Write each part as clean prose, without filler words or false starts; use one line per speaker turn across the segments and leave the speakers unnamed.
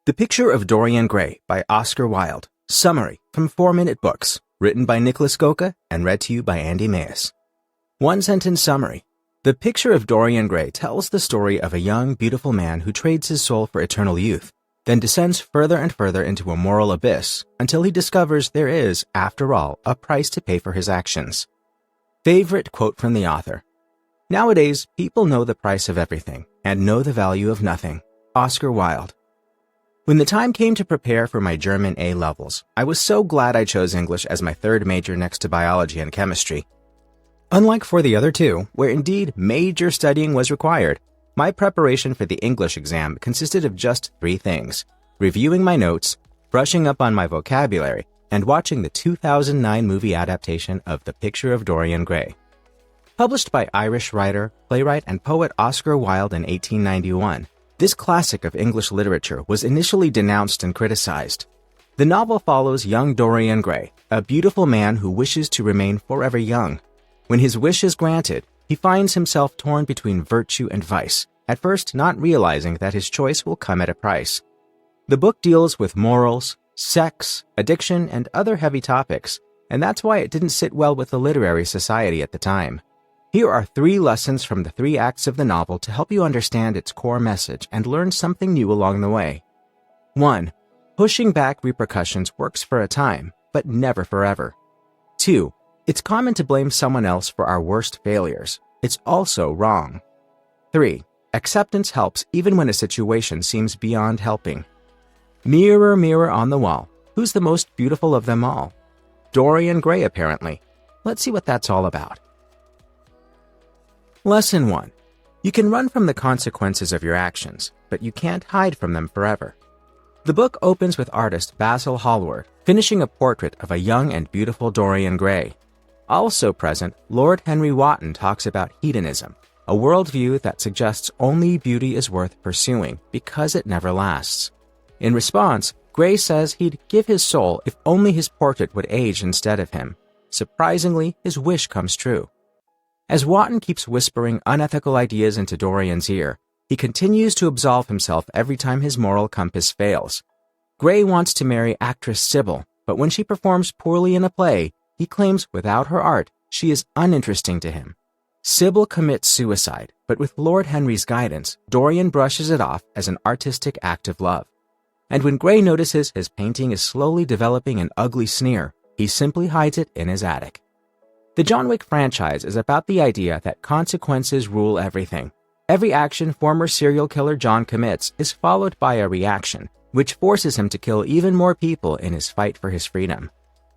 The Picture of Dorian Gray by Oscar Wilde. Summary from 4-Minute Books. Written by Nicholas Goka and read to you by Andy Mayes. One-sentence summary. The Picture of Dorian Gray tells the story of a young, beautiful man who trades his soul for eternal youth, then descends further and further into a moral abyss until he discovers there is, after all, a price to pay for his actions. Favorite quote from the author. Nowadays, people know the price of everything and know the value of nothing. Oscar Wilde. When the time came to prepare for my German A levels, I was so glad I chose English as my third major next to biology and chemistry. Unlike for the other two, where indeed major studying was required, my preparation for the English exam consisted of just 3 things: reviewing my notes, brushing up on my vocabulary, and watching the 2009 movie adaptation of The Picture of Dorian Gray. Published by Irish writer, playwright, and poet Oscar Wilde in 1891, this classic of English literature was initially denounced and criticized. The novel follows young Dorian Gray, a beautiful man who wishes to remain forever young. When his wish is granted, he finds himself torn between virtue and vice, at first not realizing that his choice will come at a price. The book deals with morals, sex, addiction, and other heavy topics, and that's why it didn't sit well with the literary society at the time. Here are 3 lessons from the 3 acts of the novel to help you understand its core message and learn something new along the way. 1. Pushing back repercussions works for a time, but never forever. 2. It's common to blame someone else for our worst failures. It's also wrong. 3. Acceptance helps even when a situation seems beyond helping. Mirror, mirror on the wall, who's the most beautiful of them all? Dorian Gray, apparently. Let's see what that's all about. Lesson 1. You can run from the consequences of your actions, but you can't hide from them forever. The book opens with artist Basil Hallward finishing a portrait of a young and beautiful Dorian Gray. Also present, Lord Henry Wotton talks about hedonism, a worldview that suggests only beauty is worth pursuing because it never lasts. In response, Gray says he'd give his soul if only his portrait would age instead of him. Surprisingly, his wish comes true. As Wotton keeps whispering unethical ideas into Dorian's ear, he continues to absolve himself every time his moral compass fails. Gray wants to marry actress Sybil, but when she performs poorly in a play, he claims without her art, she is uninteresting to him. Sybil commits suicide, but with Lord Henry's guidance, Dorian brushes it off as an artistic act of love. And when Gray notices his painting is slowly developing an ugly sneer, he simply hides it in his attic. The John Wick franchise is about the idea that consequences rule everything. Every action former serial killer John commits is followed by a reaction, which forces him to kill even more people in his fight for his freedom.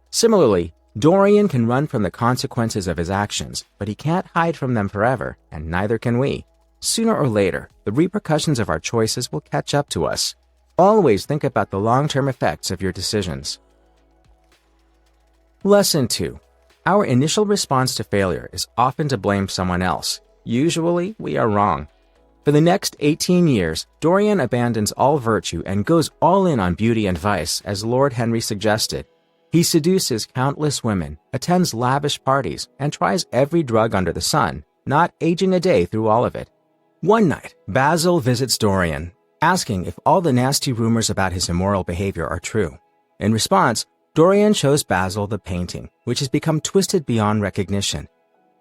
Similarly, Dorian can run from the consequences of his actions, but he can't hide from them forever, and neither can we. Sooner or later, the repercussions of our choices will catch up to us. Always think about the long-term effects of your decisions. Lesson 2. Our initial response to failure is often to blame someone else. Usually, we are wrong. For the next 18 years, Dorian abandons all virtue and goes all in on beauty and vice, as Lord Henry suggested. He seduces countless women, attends lavish parties, and tries every drug under the sun, not aging a day through all of it. One night, Basil visits Dorian, asking if all the nasty rumors about his immoral behavior are true. In response, Dorian shows Basil the painting, which has become twisted beyond recognition.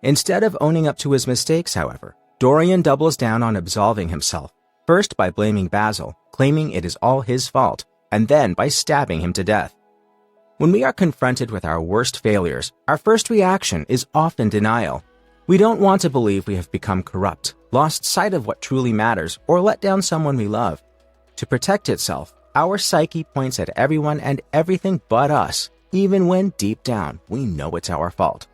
Instead of owning up to his mistakes, however, Dorian doubles down on absolving himself, first by blaming Basil, claiming it is all his fault, and then by stabbing him to death. When we are confronted with our worst failures, our first reaction is often denial. We don't want to believe we have become corrupt, lost sight of what truly matters, or let down someone we love. To protect itself, our psyche points at everyone and everything but us, even when deep down we know it's our fault.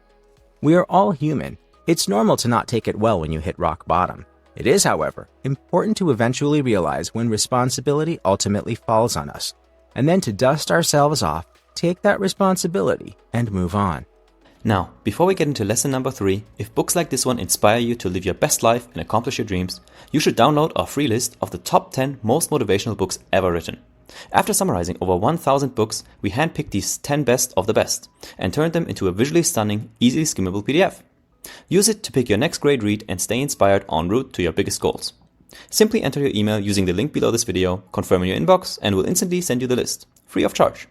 We are all human. It's normal to not take it well when you hit rock bottom. It is, however, important to eventually realize when responsibility ultimately falls on us, and then to dust ourselves off, take that responsibility, and move on.
Now, before we get into lesson number 3, if books like this one inspire you to live your best life and accomplish your dreams, you should download our free list of the top 10 most motivational books ever written. After summarizing over 1,000 books, we handpicked these 10 best of the best and turned them into a visually stunning, easily skimmable PDF. Use it to pick your next great read and stay inspired en route to your biggest goals. Simply enter your email using the link below this video, confirm in your inbox, and we'll instantly send you the list, free of charge.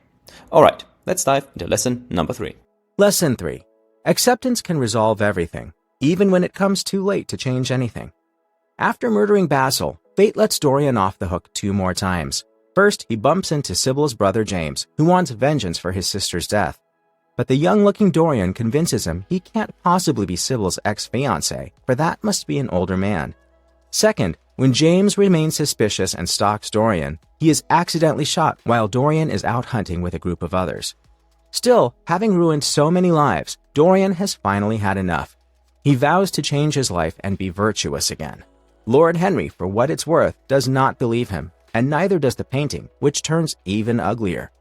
Alright, let's dive into lesson number 3.
Lesson 3. Acceptance can resolve everything, even when it comes too late to change anything. After murdering Basil, fate lets Dorian off the hook 2 more times. First, he bumps into Sybil's brother James, who wants vengeance for his sister's death. But the young-looking Dorian convinces him he can't possibly be Sybil's ex-fiancé, for that must be an older man. Second, when James remains suspicious and stalks Dorian, he is accidentally shot while Dorian is out hunting with a group of others. Still, having ruined so many lives, Dorian has finally had enough. He vows to change his life and be virtuous again. Lord Henry, for what it's worth, does not believe him, and neither does the painting, which turns even uglier.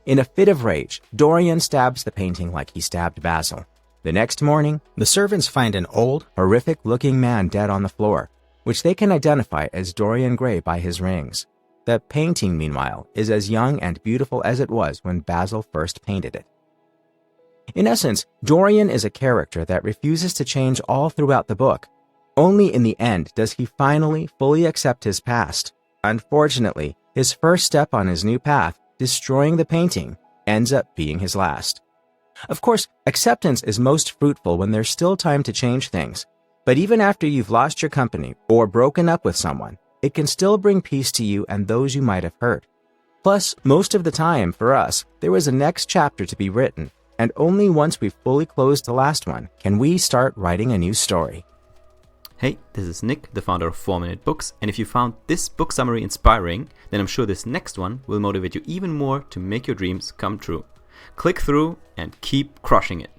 In a fit of rage, Dorian stabs the painting like he stabbed Basil. The next morning, the servants find an old, horrific-looking man dead on the floor, which they can identify as Dorian Gray by his rings. The painting, meanwhile, is as young and beautiful as it was when Basil first painted it. In essence, Dorian is a character that refuses to change all throughout the book. Only in the end does he finally fully accept his past. Unfortunately, his first step on his new path, destroying the painting, ends up being his last. Of course, acceptance is most fruitful when there's still time to change things. But even after you've lost your company or broken up with someone, it can still bring peace to you and those you might have hurt. Plus, most of the time, for us, there is a next chapter to be written, and only once we've fully closed the last one can we start writing a new story.
Hey, this is Nick, the founder of 4-Minute Books, and if you found this book summary inspiring, then I'm sure this next one will motivate you even more to make your dreams come true. Click through and keep crushing it.